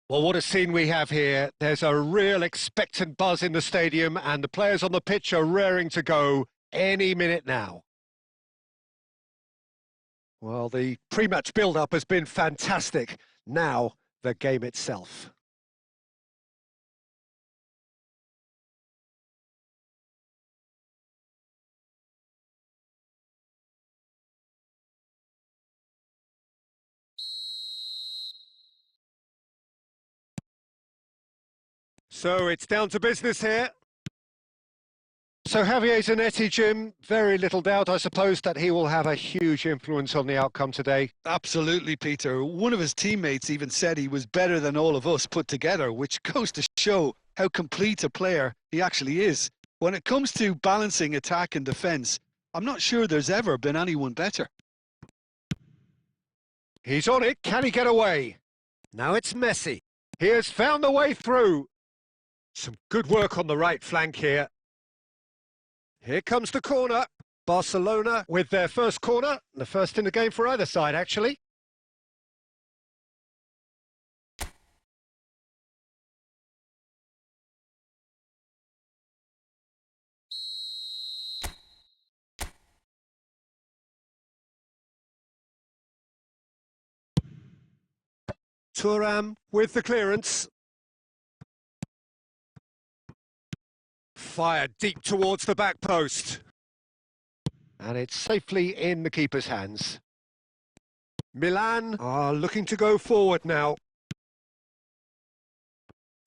Well, what a scene we have here. There's a real expectant buzz in the stadium, and the players on the pitch are raring to go any minute now. Well, the pre-match build-up has been fantastic. Now, the game itself. So it's down to business here. So Javier Zanetti, Jim, very little doubt, I suppose, that he will have a huge influence on the outcome today. Absolutely, Peter. One of his teammates even said he was better than all of us put together, which goes to show how complete a player he actually is. When it comes to balancing attack and defence, I'm not sure there's ever been anyone better. He's on it. Can he get away? Now it's Messi. He has found the way through. Some good work on the right flank here. Here comes the corner. Barcelona with their first corner. The first in the game for either side, actually. Thuram with the clearance. Fired deep towards the back post. And it's safely in the keeper's hands. Milan are looking to go forward now.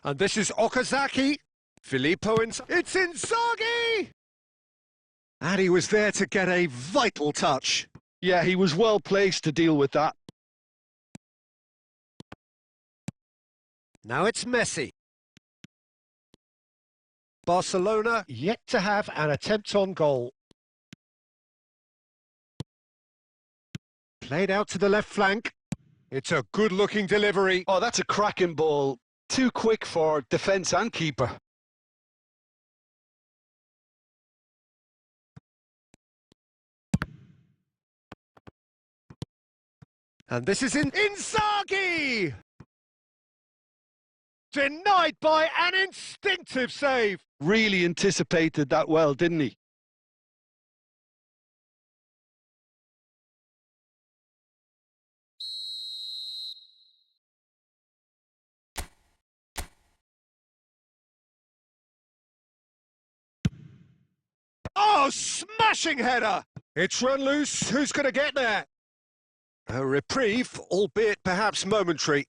And this is Okazaki. Filippo it's Inzaghi! And he was there to get a vital touch. Yeah, he was well placed to deal with that. Now it's Messi. Barcelona yet to have an attempt on goal. Played out to the left flank. It's a good-looking delivery. Oh, that's a cracking ball. Too quick for defence and keeper. And this is Inzaghi! Denied by an instinctive save. Really anticipated that well, didn't he? Oh, smashing header! It's run loose. Who's going to get there? A reprieve, albeit perhaps momentary.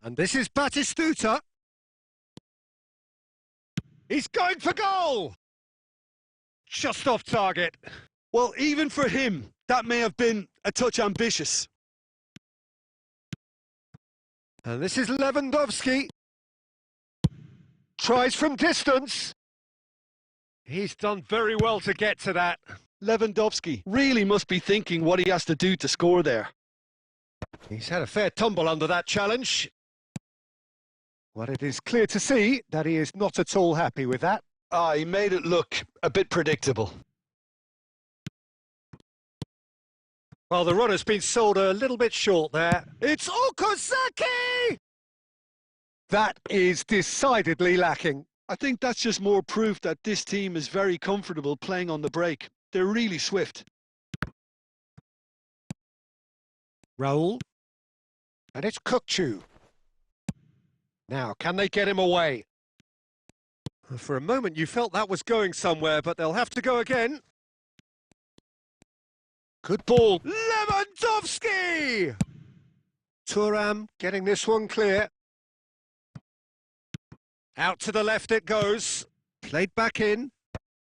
And this is Batistuta. He's going for goal! Just off target. Well, even for him, that may have been a touch ambitious. And this is Lewandowski. Tries from distance. He's done very well to get to that. Lewandowski really must be thinking what he has to do to score there. He's had a fair tumble under that challenge. Well, it is clear to see that he is not at all happy with that. He made it look a bit predictable. Well, the run has been sold a little bit short there. It's Okazaki! That is decidedly lacking. I think that's just more proof that this team is very comfortable playing on the break. They're really swift. Raul. And it's Kukçu. Now, can they get him away? For a moment you felt that was going somewhere, but they'll have to go again. Good ball. Lewandowski! Thuram getting this one clear. Out to the left it goes. Played back in.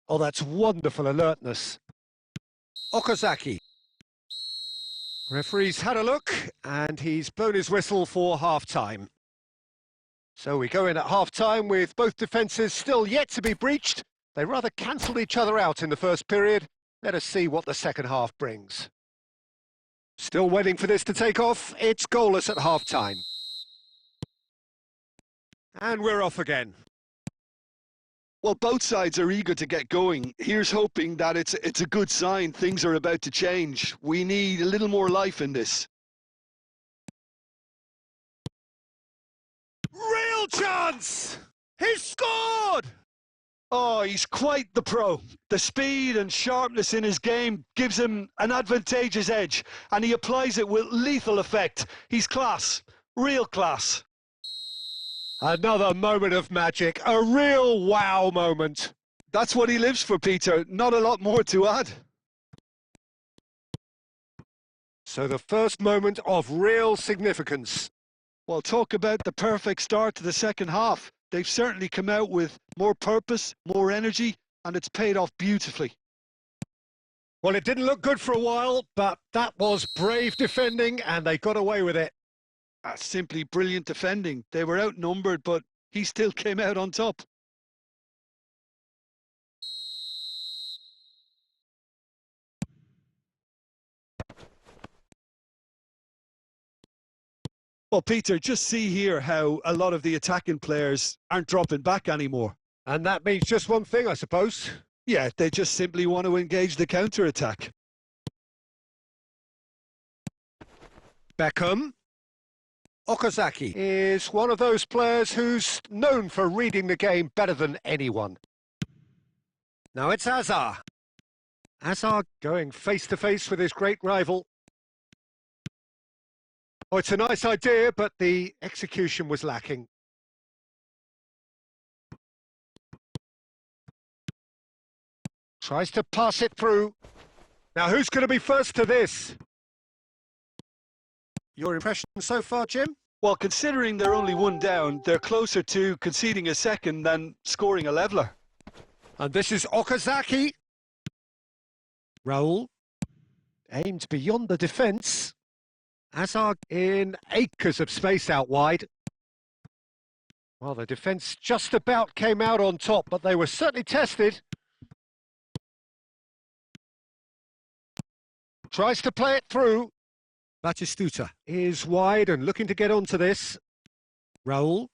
Oh, that's wonderful alertness. Okazaki. Referee's had a look, and he's blown his whistle for half-time. So we go in at half-time with both defences still yet to be breached. They rather cancelled each other out in the first period. Let us see what the second half brings. Still waiting for this to take off. It's goalless at half-time. And we're off again. Well, both sides are eager to get going. Here's hoping that it's a good sign. Things are about to change. We need a little more life in this. Real chance! He's scored! Oh, he's quite the pro. The speed and sharpness in his game gives him an advantageous edge, and he applies it with lethal effect. He's class. Real class. Another moment of magic, a real wow moment. That's what he lives for, Peter. Not a lot more to add. So the first moment of real significance. Well, talk about the perfect start to the second half. They've certainly come out with more purpose, more energy, and it's paid off beautifully. Well, it didn't look good for a while, but that was brave defending, and they got away with it. That's simply brilliant defending. They were outnumbered, but he still came out on top. Well, Peter, just see here how a lot of the attacking players aren't dropping back anymore. And that means just one thing, I suppose. Yeah, they just simply want to engage the counter-attack. Beckham. Okazaki is one of those players who's known for reading the game better than anyone. Now it's Hazard. Hazard going face-to-face with his great rival. Oh, it's a nice idea, but the execution was lacking. Tries to pass it through. Now who's going to be first to this? Your impression so far, Jim? Well, considering they're only one down, they're closer to conceding a second than scoring a leveller. And this is Okazaki. Raul. Aimed beyond the defence. Hazard in acres of space out wide. Well, the defence just about came out on top, but they were certainly tested. Tries to play it through. Batistuta is wide and looking to get onto this. Raul.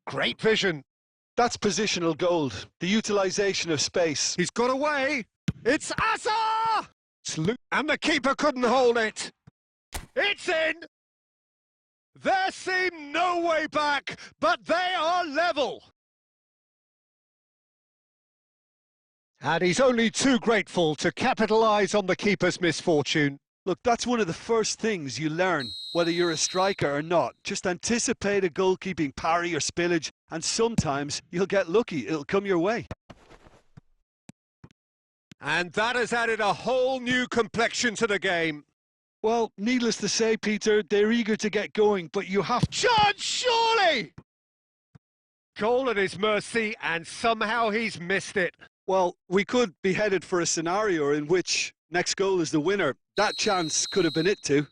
Great vision. That's positional gold. The utilisation of space. He's got away. It's Hazard! And the keeper couldn't hold it. It's in. There seemed no way back, but they are level. And he's only too grateful to capitalise on the keeper's misfortune. Look, that's one of the first things you learn, whether you're a striker or not. Just anticipate a goalkeeping parry or spillage, and sometimes you'll get lucky. It'll come your way. And that has added a whole new complexion to the game. Well, needless to say, Peter, they're eager to get going, but you have... Chance, surely! Goal at his mercy, and somehow he's missed it. Well, we could be headed for a scenario in which next goal is the winner. That chance could have been it too.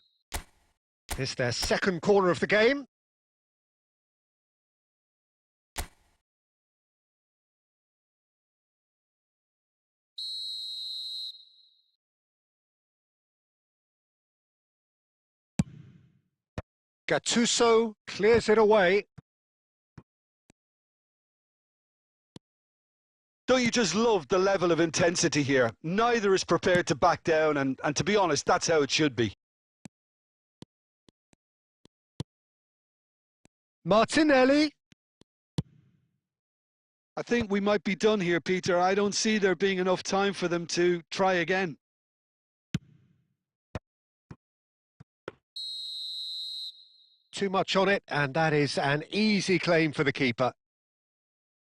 It's their second corner of the game. Gattuso clears it away. Don't you just love the level of intensity here? Neither is prepared to back down, and to be honest, that's how it should be. Martinelli. I think we might be done here, Peter. I don't see there being enough time for them to try again. too much on it, and that is an easy claim for the keeper.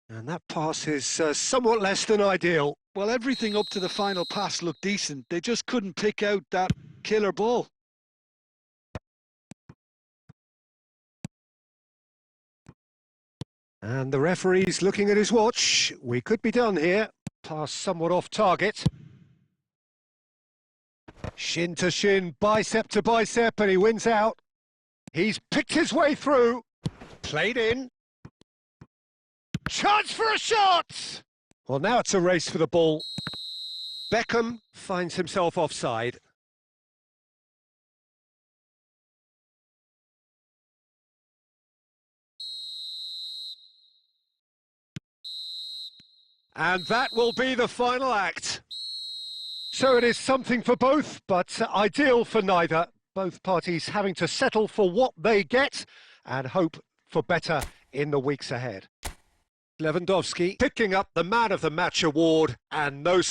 And that pass is somewhat less than ideal. Well, everything up to the final pass looked decent. They just couldn't pick out that killer ball. And the referee's looking at his watch. We could be done here. Pass somewhat off target. Shin to shin, bicep to bicep, and he wins out. He's picked his way through. Played in. Chance for a shot! Well, now it's a race for the ball. Beckham finds himself offside. And that will be the final act. So it is something for both, but ideal for neither. Both parties having to settle for what they get and hope for better in the weeks ahead. Lewandowski picking up the Man of the Match award, and no